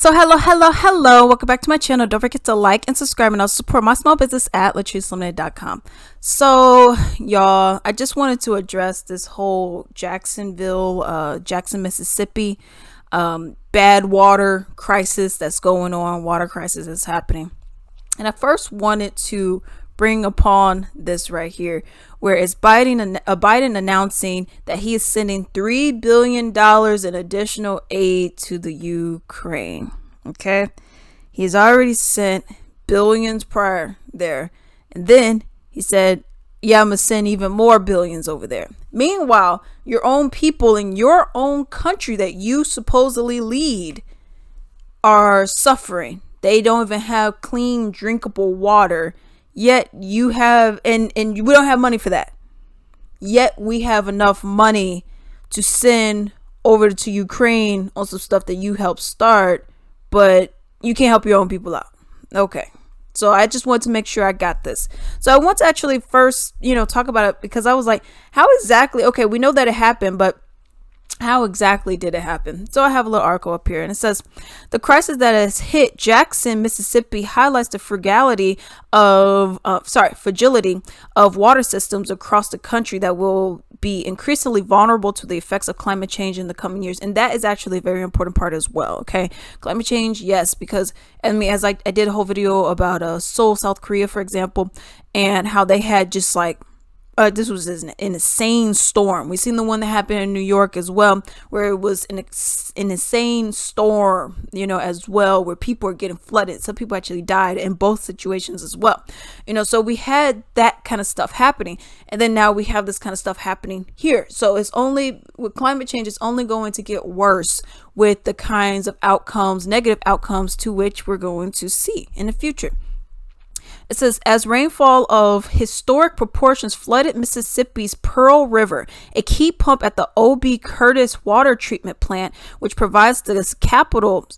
So hello. Welcome back to my channel. Don't forget to like and subscribe and also support my small business at latricelimited.com. So y'all, I just wanted to address this whole Jackson, Mississippi, bad water crisis that's going on, water crisis that's happening. And I first wanted to bring upon this right here, where it's Biden announcing that he is sending $3 billion in additional aid to the Ukraine. Okay. He's already sent billions prior there. And then he said, yeah, I'm going to send even more billions over there. Meanwhile, your own people in your own country that you supposedly lead are suffering. They don't even have clean, drinkable water. Yet you have, and we don't have money for that. Yet we have enough money to send over to Ukraine on some stuff that you helped start, but you can't help your own people out. Okay. So I just want to make sure I got this. So I want to actually first, talk about it, because I was like, how exactly, okay, we know that it happened, but how exactly did it happen? So I have a little article up here, and it says the crisis that has hit Jackson, Mississippi highlights the fragility of water systems across the country that will be increasingly vulnerable to the effects of climate change in the coming years. And that is actually a very important part as well. Okay. Climate change. Yes. Because as I did a whole video about Seoul, South Korea, for example, and how they had just like, this was an insane storm. We've seen the one that happened in New York as well, where it was an insane storm, as well, where people are getting flooded. Some people actually died in both situations as well. So we had that kind of stuff happening. And then now we have this kind of stuff happening here. So it's only with climate change, it's only going to get worse with the kinds of outcomes, negative outcomes to which we're going to see in the future. It says, as rainfall of historic proportions flooded Mississippi's Pearl River, a key pump at the O.B. Curtis water treatment plant, which provides the capital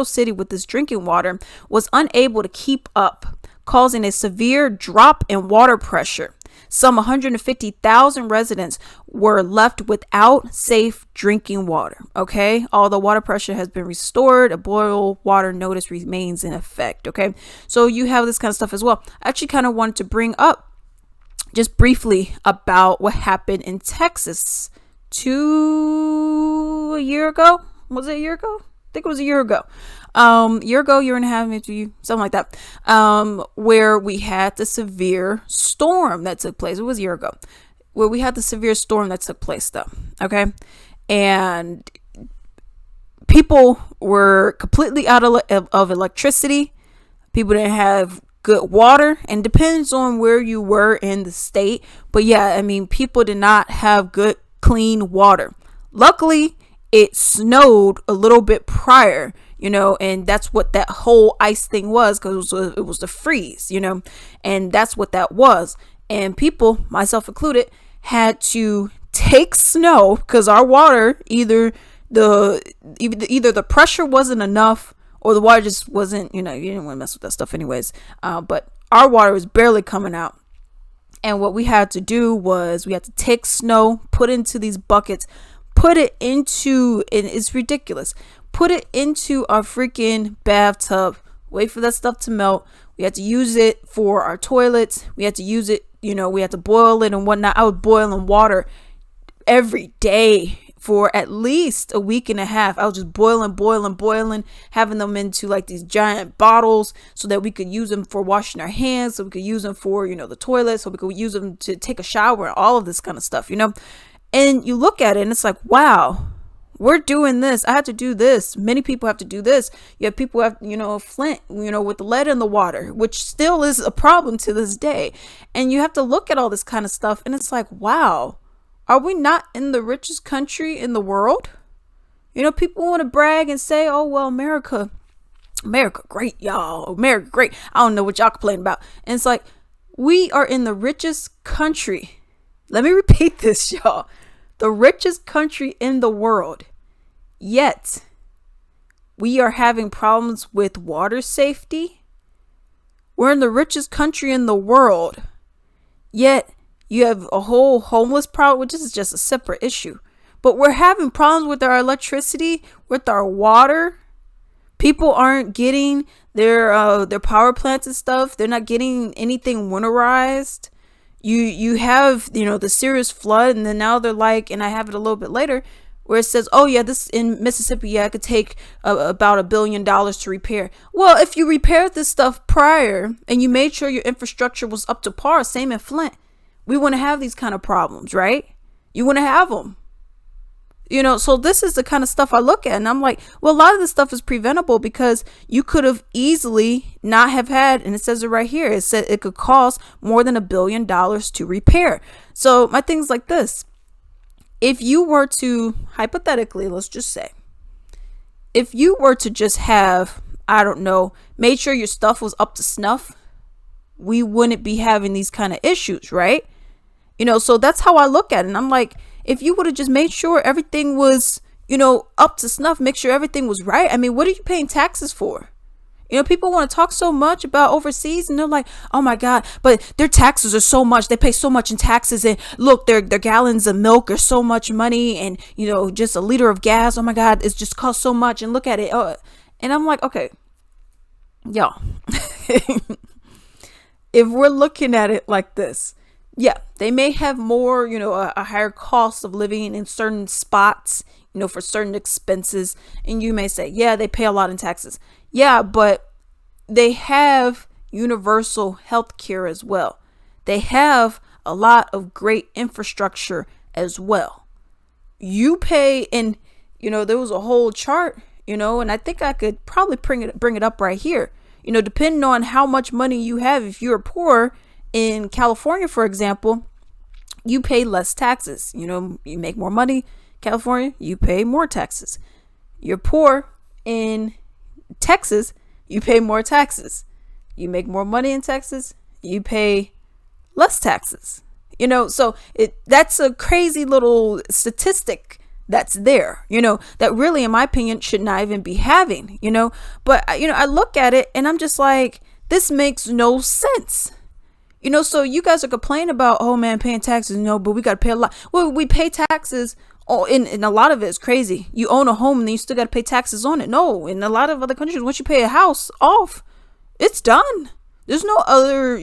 city with this drinking water, was unable to keep up, causing a severe drop in water pressure. Some 150,000 residents were left without safe drinking water. Okay. Although water pressure has been restored, a boil water notice remains in effect. Okay. So you have this kind of stuff as well. I actually kind of wanted to bring up just briefly about what happened in Texas a year ago. Was it a year ago? I think it was a year ago. Year and a half, maybe something like that. Where we had the severe storm that took place. It was a year ago. Where we had the severe storm that took place, though. Okay. And people were completely out of electricity. People didn't have good water, and depends on where you were in the state. But yeah, people did not have good, clean water. Luckily, it snowed a little bit prior, and that's what that whole ice thing was, because it was the freeze, and that's what that was. And people, myself included, had to take snow because our water, either the pressure wasn't enough, or the water just wasn't, you didn't want to mess with that stuff anyways. But our water was barely coming out. And what we had to do was we had to take snow, put into these buckets, put it into, and it's ridiculous, put it into our freaking bathtub, wait for that stuff to melt. We had to use it for our toilets. We had to use it, we had to boil it and whatnot. I was boiling water every day for at least a week and a half. I was just boiling, having them into like these giant bottles so that we could use them for washing our hands, so we could use them for, the toilet, so we could use them to take a shower, and all of this kind of stuff, And you look at it and it's like, wow, we're doing this. I had to do this. Many people have to do this. You have people who have, Flint, with the lead in the water, which still is a problem to this day. And you have to look at all this kind of stuff. And it's like, wow, are we not in the richest country in the world? People want to brag and say, oh, well, America, great, y'all. America, great. I don't know what y'all complaining about. And it's like, we are in the richest country. Let me repeat this, y'all. The richest country in the world. Yet, we are having problems with water safety. We're in the richest country in the world. Yet, you have a whole homeless problem, which is just a separate issue. But we're having problems with our electricity, with our water, People aren't getting their power plants and stuff. They're not getting anything winterized. You have, the serious flood, and then now they're like, and I have it a little bit later where it says, oh yeah, this in Mississippi, yeah, it could take about $1 billion to repair. Well, if you repaired this stuff prior and you made sure your infrastructure was up to par, same in Flint, we wouldn't have these kind of problems, right? You wouldn't have them. So this is the kind of stuff I look at, and I'm like, well, a lot of this stuff is preventable because you could have easily not have had, and it says it right here, it said it could cost more than $1 billion to repair. So my thing's like this. If you were to, hypothetically, let's just say, if you were to just have, I don't know, made sure your stuff was up to snuff, we wouldn't be having these kind of issues, right? So that's how I look at it. And I'm like, if you would have just made sure everything was, up to snuff, make sure everything was right. I mean, what are you paying taxes for? People want to talk so much about overseas, and they're like, oh my God, but their taxes are so much. They pay so much in taxes, and look, their gallons of milk are so much money, and just a liter of gas, oh my God, it's just cost so much, and look at it. And I'm like, okay, y'all, if we're looking at it like this, yeah, they may have more, a higher cost of living in certain spots, for certain expenses. And you may say, yeah, they pay a lot in taxes. Yeah, but they have universal health care as well. They have a lot of great infrastructure as well. You pay, and, there was a whole chart, and I think I could probably bring it up right here. Depending on how much money you have, if you're poor, in California, for example, you pay less taxes. You make more money, California, you pay more taxes. You're poor in Texas, you pay more taxes. You make more money in Texas, you pay less taxes. So that's a crazy little statistic that's there, that really, in my opinion, should not even be having, but I look at it and I'm just like, this makes no sense. So you guys are complaining about, oh man, paying taxes. No, but we got to pay a lot. Well, we pay taxes. Oh, and a lot of it is crazy. You own a home and then you still got to pay taxes on it. No, in a lot of other countries, once you pay a house off, it's done. There's no other,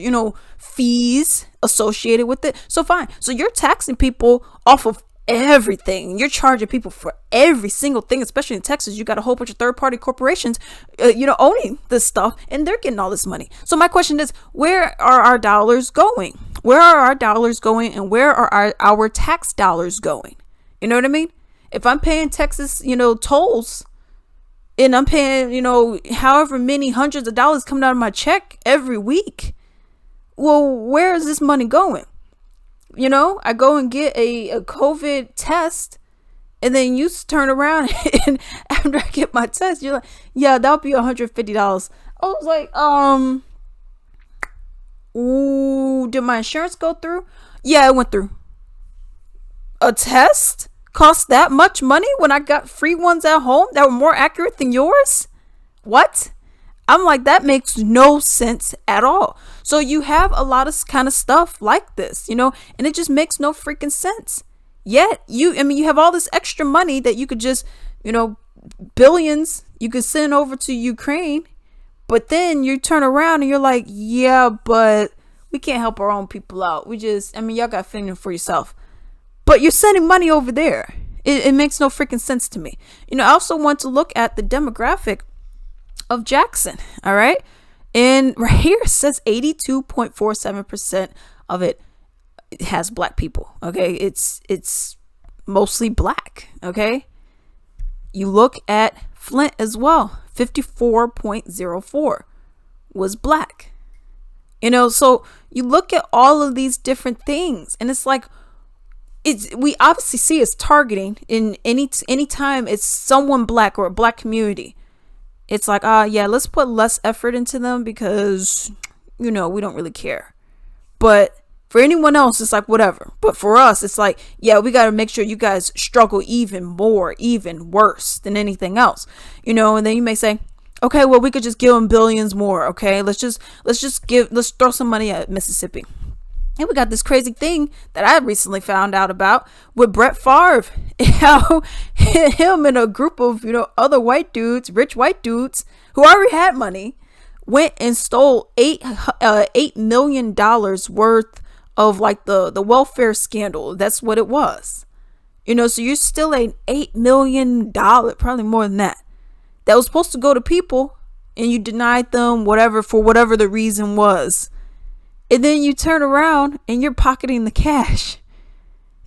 fees associated with it. So fine. So you're taxing people off of everything. You're charging people for every single thing, especially in Texas. You got a whole bunch of third-party corporations, owning this stuff, and they're getting all this money. So my question is, where are our dollars going? Where are our dollars going, and where are our tax dollars going? You know what I mean? If I'm paying Texas, tolls, and I'm paying, however many hundreds of dollars coming out of my check every week, well, where is this money going? I go and get a COVID test, and then you turn around and after I get my test, you're like, yeah, that'll be $150. I was like, ooh, did my insurance go through? Yeah, it went through. A test cost that much money when I got free ones at home that were more accurate than yours? What? I'm like, that makes no sense at all. So you have a lot of kind of stuff like this, and it just makes no freaking sense. Yet you have all this extra money that you could just, billions you could send over to Ukraine, but then you turn around and you're like, yeah, but we can't help our own people out. Y'all got fending for yourself, but you're sending money over there. It makes no freaking sense to me. I also want to look at the demographic of Jackson. All right. And right here it says 82.47% of it has black people. Okay. It's mostly black. Okay. You look at Flint as well. 54.04 was black. So you look at all of these different things and it's like, we obviously see it's targeting in any time it's someone black or a black community. It's like, yeah, let's put less effort into them because, we don't really care. But for anyone else, it's like, whatever. But for us, it's like, yeah, we got to make sure you guys struggle even more, even worse than anything else. And then you may say, okay, well, we could just give them billions more. Okay, let's throw some money at Mississippi. And we got this crazy thing that I recently found out about with Brett Favre. How him and a group of, other white dudes, rich white dudes who already had money, went and stole $8 million worth of like the welfare scandal. That's what it was. So you're still $8 million, probably more than that was supposed to go to people, and you denied them whatever, for whatever the reason was. And then you turn around and you're pocketing the cash,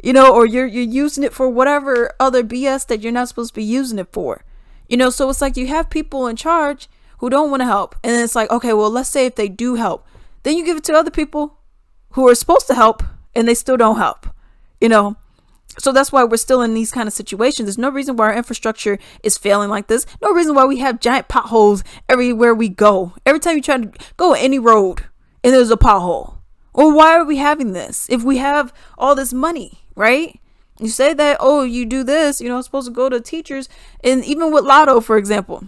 or you're using it for whatever other BS that you're not supposed to be using it for. So it's like you have people in charge who don't want to help. And then it's like, okay, well, let's say if they do help, then you give it to other people who are supposed to help and they still don't help, So that's why we're still in these kind of situations. There's no reason why our infrastructure is failing like this. No reason why we have giant potholes everywhere we go. Every time you try to go any road and there's a pothole. Or why are we having this if we have all this money, right? You say that, you do this, it's supposed to go to teachers. And even with Lotto, for example,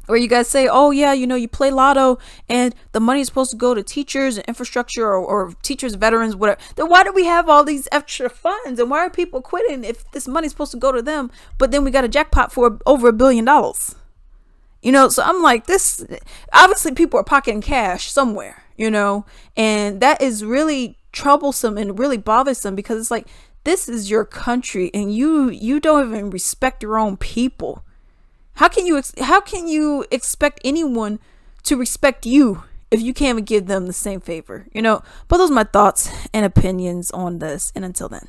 where you guys say, you play Lotto and the money is supposed to go to teachers and infrastructure or teachers, veterans, whatever. Then why do we have all these extra funds? And why are people quitting if this money is supposed to go to them? But then we got a jackpot for over $1 billion. So I'm like, this, obviously people are pocketing cash somewhere, and that is really troublesome and really bothersome, because it's like, this is your country and you don't even respect your own people. How can you expect anyone to respect you if you can't even give them the same favor? But those are my thoughts and opinions on this. And until then.